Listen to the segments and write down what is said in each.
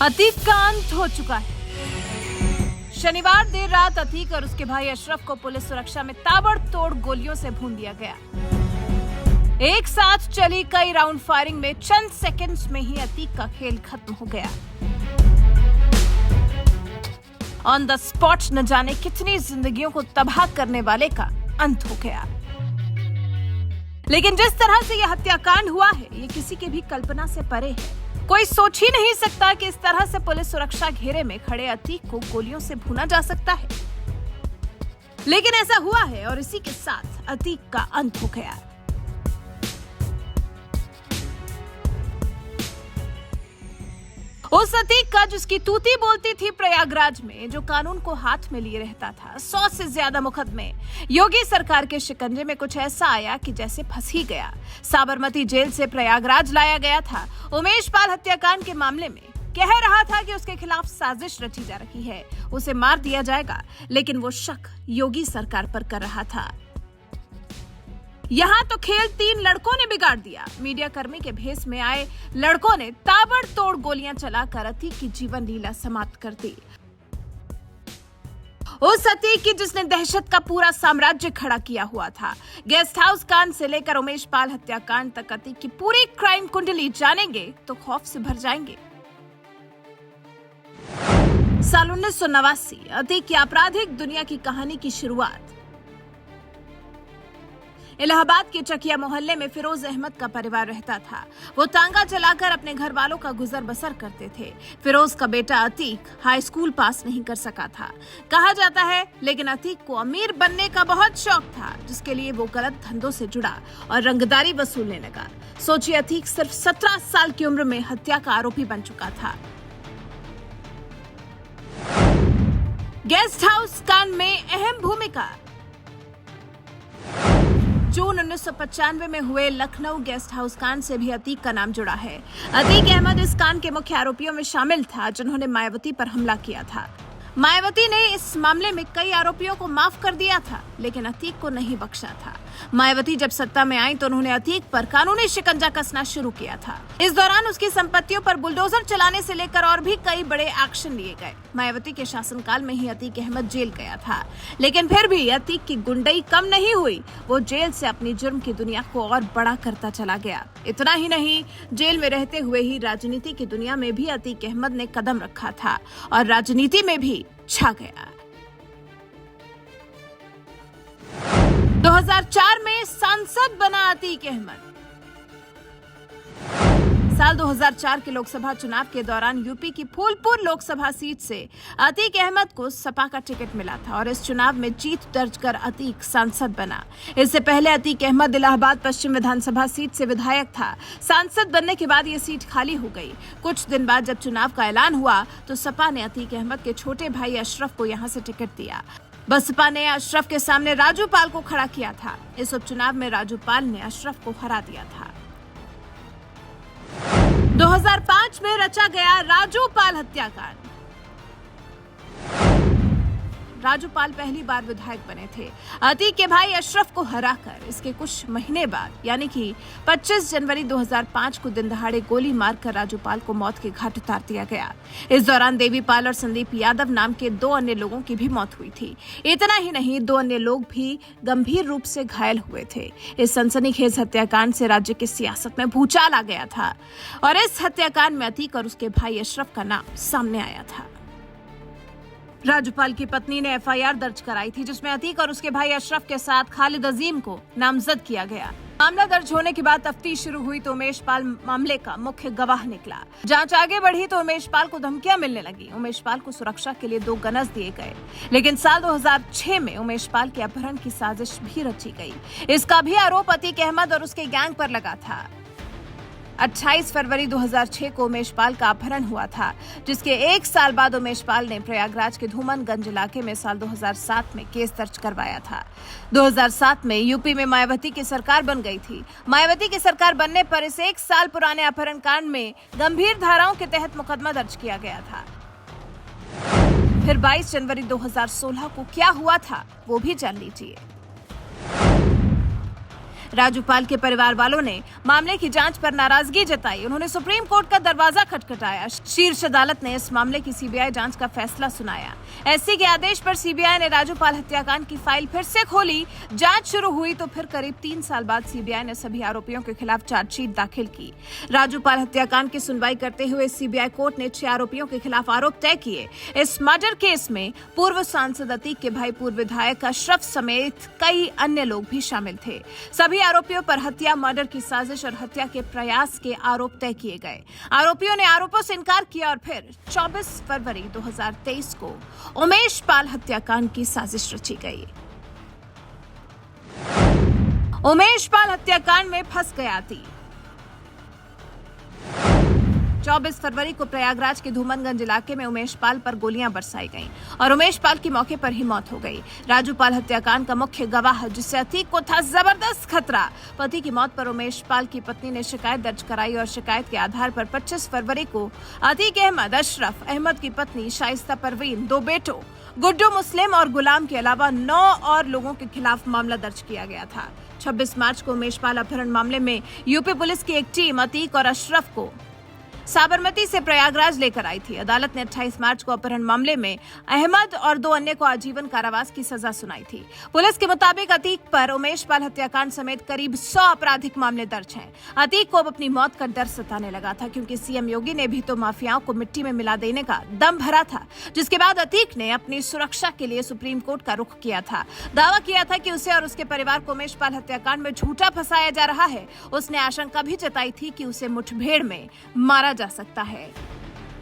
अतीक का अंत हो चुका है। शनिवार देर रात अतीक और उसके भाई अशरफ को पुलिस सुरक्षा में ताबड़तोड़ गोलियों से भून दिया गया। एक साथ चली कई राउंड फायरिंग में चंद सेकंड्स में ही अतीक का खेल खत्म हो गया। ऑन द स्पॉट न जाने कितनी जिंदगियों को तबाह करने वाले का अंत हो गया। लेकिन जिस तरह से यह हत्याकांड हुआ है, ये किसी की भी कल्पना से परे है। कोई सोच ही नहीं सकता कि इस तरह से पुलिस सुरक्षा घेरे में खड़े अतीक को गोलियों से भूना जा सकता है। लेकिन ऐसा हुआ है और इसी के साथ अतीक का अंत हो गया। उस अतीक का जिसकी तूती बोलती थी प्रयागराज में, जो कानून को हाथ में लिए रहता था। 100 से ज्यादा मुकदमे, योगी सरकार के शिकंजे में कुछ ऐसा आया कि जैसे फंस ही गया। साबरमती जेल से प्रयागराज लाया गया था। उमेश पाल हत्याकांड के मामले में कह रहा था कि उसके खिलाफ साजिश रची जा रही है, उसे मार दिया जाएगा। लेकिन वो शक योगी सरकार पर कर रहा था। यहाँ तो खेल 3 लड़कों ने बिगाड़ दिया। मीडिया कर्मी के भेष में आए लड़कों ने ताबड़तोड़ गोलियां चलाकर अतीक की जीवन लीला समाप्त कर दी। उस अतीक की जिसने दहशत का पूरा साम्राज्य खड़ा किया हुआ था। गेस्ट हाउस कांड से लेकर उमेश पाल हत्याकांड तक अतीक की पूरी क्राइम कुंडली जानेंगे तो खौफ से भर जाएंगे। साल 1989 अतीक की आपराधिक दुनिया की कहानी की शुरुआत। इलाहाबाद के चकिया मोहल्ले में फिरोज अहमद का परिवार रहता था। वो तांगा चलाकर अपने घर वालों का गुजर बसर करते थे। फिरोज का बेटा अतीक हाई स्कूल पास नहीं कर सका था, कहा जाता है। लेकिन अतीक को अमीर बनने का बहुत शौक था, जिसके लिए वो गलत धंधों से जुड़ा और रंगदारी वसूलने लगा। सोचिए, अतीक सिर्फ 17 साल की उम्र में हत्या का आरोपी बन चुका था। गेस्ट हाउस कांड में अहम भूमिका। जून 1995 में हुए लखनऊ गेस्ट हाउस कांड से भी अतीक का नाम जुड़ा है। अतीक अहमद इस कांड के मुख्य आरोपियों में शामिल था, जिन्होंने मायावती पर हमला किया था। मायावती ने इस मामले में कई आरोपियों को माफ कर दिया था, लेकिन अतीक को नहीं बख्शा था। मायावती जब सत्ता में आई तो उन्होंने अतीक पर कानूनी शिकंजा कसना शुरू किया था। इस दौरान उसकी संपत्तियों पर बुलडोजर चलाने से लेकर और भी कई बड़े एक्शन लिए गए। मायावती के शासनकाल में ही अतीक अहमद जेल गया था, लेकिन फिर भी अतीक की गुंडई कम नहीं हुई। वो जेल से अपनी जुर्म की दुनिया को और बड़ा करता चला गया। इतना ही नहीं, जेल में रहते हुए ही राजनीति की दुनिया में भी अतीक अहमद ने कदम रखा था और राजनीति में भी छा गया। 2004 में सांसद बना अतीक अहमद। साल 2004 के लोकसभा चुनाव के दौरान यूपी की फूलपुर लोकसभा सीट से अतीक अहमद को सपा का टिकट मिला था और इस चुनाव में जीत दर्ज कर अतीक सांसद बना। इससे पहले अतीक अहमद इलाहाबाद पश्चिम विधानसभा सीट से विधायक था। सांसद बनने के बाद ये सीट खाली हो गई। कुछ दिन बाद जब चुनाव का ऐलान हुआ तो सपा ने अतीक अहमद के छोटे भाई अशरफ को यहां से टिकट दिया। बसपा ने अशरफ के सामने राजू पाल को खड़ा किया था। इस उपचुनाव में राजू पाल ने अशरफ को हरा दिया था। 2005 में रचा गया राजू पाल हत्याकांड। राजू पाल पहली बार विधायक बने थे। अतीक के भाई अशरफ को हराकर इसके कुछ महीने बाद, यानी कि 25 जनवरी 2005 को दिन दहाड़े गोली मारकर राजू पाल को मौत के घाट उतार दिया गया। इस दौरान देवी पाल और संदीप यादव नाम के 2 अन्य लोगों की भी मौत हुई थी। इतना ही नहीं, 2 अन्य लोग भी गंभीर रूप से घायल हुए थे। इस सनसनीखेज हत्याकांड से राज्य की सियासत में भूचाल आ गया था और इस हत्याकांड में अतीक और उसके भाई अशरफ का नाम सामने आया था। राजूपाल की पत्नी ने एफआईआर दर्ज कराई थी, जिसमें अतीक और उसके भाई अशरफ के साथ खालिद अजीम को नामजद किया गया। मामला दर्ज होने के बाद तफ्तीश शुरू हुई तो उमेश पाल मामले का मुख्य गवाह निकला। जांच आगे बढ़ी तो उमेश पाल को धमकियां मिलने लगी। उमेश पाल को सुरक्षा के लिए 2 गनस दिए गए। लेकिन साल 2006 में उमेश पाल के अपहरण की साजिश भी रची गई। इसका भी आरोप अतीक अहमद और उसके गैंग पर लगा था। 28 फरवरी 2006 को उमेश पाल का अपहरण हुआ था, जिसके 1 साल बाद उमेश पाल ने प्रयागराज के धूमनगंज इलाके में साल 2007 में केस दर्ज करवाया था। 2007 में यूपी में मायावती की सरकार बन गई थी। मायावती की सरकार बनने पर इस 1 साल पुराने अपहरण कांड में गंभीर धाराओं के तहत मुकदमा दर्ज किया गया था। फिर 22 जनवरी 2016 को क्या हुआ था वो भी जान लीजिए। राजू पाल के परिवार वालों ने मामले की जांच पर नाराजगी जताई। उन्होंने सुप्रीम कोर्ट का दरवाजा खटखटाया। शीर्ष अदालत ने इस मामले की सीबीआई जांच का फैसला सुनाया। एससी के आदेश पर सीबीआई ने राजू पाल हत्याकांड की फाइल फिर से खोली। जांच शुरू हुई तो फिर करीब 3 साल बाद सीबीआई ने सभी आरोपियों के खिलाफ चार्जशीट दाखिल की। राजू पाल हत्याकांड की सुनवाई करते हुए सीबीआई कोर्ट ने 6 आरोपियों के खिलाफ आरोप तय किए। इस मर्डर केस में पूर्व सांसद अतीक के भाई पूर्व विधायक अशरफ समेत कई अन्य लोग भी शामिल थे। सभी आरोपियों पर हत्या, मर्डर की साजिश और हत्या के प्रयास के आरोप तय किए गए। आरोपियों ने आरोपों से इनकार किया और फिर 24 फरवरी 2023 को उमेश पाल हत्याकांड की साजिश रची गई। उमेश पाल हत्याकांड में फंस गया थी। 24 फरवरी को प्रयागराज के धूमनगंज इलाके में उमेश पाल पर गोलियां बरसाई गईं और उमेश पाल की मौके पर ही मौत हो गई। राजू पाल हत्याकांड का मुख्य गवाह, जिससे अतीक को था जबरदस्त खतरा। पति की मौत पर उमेश पाल की पत्नी ने शिकायत दर्ज कराई और शिकायत के आधार पर 25 फरवरी को अतीक अहमद, अशरफ अहमद की पत्नी शाइस्ता परवीन, 2 बेटों गुड्डू मुस्लिम और गुलाम के अलावा 9 और लोगों के खिलाफ मामला दर्ज किया गया था। 26 मार्च को उमेश पाल अपहरण मामले में यूपी पुलिस की एक टीम अतीक और अशरफ को साबरमती से प्रयागराज लेकर आई थी। अदालत ने 28 मार्च को अपहरण मामले में अहमद और 2 अन्य को आजीवन कारावास की सजा सुनाई थी। पुलिस के मुताबिक अतीक पर उमेश पाल हत्याकांड समेत करीब 100 आपराधिक मामले दर्ज हैं। अतीक को अब अपनी मौत का डर सताने लगा था, क्योंकि सीएम योगी ने भी तो माफियाओं को मिट्टी में मिला देने का दम भरा था। जिसके बाद अतीक ने अपनी सुरक्षा के लिए सुप्रीम कोर्ट का रुख किया था। दावा किया था कि उसे और उसके परिवार को उमेश पाल हत्याकांड में झूठा फंसाया जा रहा है। उसने आशंका भी जताई थी कि उसे मुठभेड़ में मारा जा सकता है।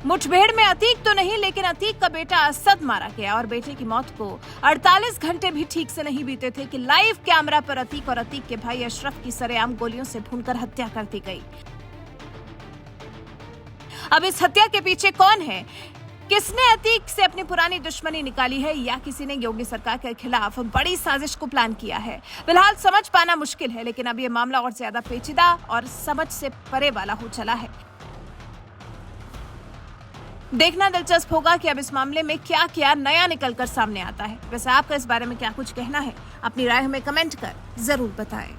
मुठभेड़ में अतीक तो नहीं, लेकिन अतीक का बेटा असद मारा गया और बेटे की मौत को 48 घंटे भी ठीक से नहीं बीते थे कि लाइव कैमरा पर अतीक और अतीक के भाई अशरफ की सरेआम गोलियों से भूनकर हत्या कर दी गई। अब इस हत्या के पीछे कौन है? किसने अतीक से अपनी पुरानी दुश्मनी निकाली है, या किसी ने योगी सरकार के खिलाफ बड़ी साजिश को प्लान किया है? फिलहाल समझ पाना मुश्किल है, लेकिन अब यह मामला और ज्यादा पेचीदा और समझ से परे वाला हो चला है। देखना दिलचस्प होगा कि अब इस मामले में क्या क्या नया निकलकर सामने आता है। वैसे आपका इस बारे में क्या कुछ कहना है? अपनी राय हमें कमेंट कर जरूर बताएं।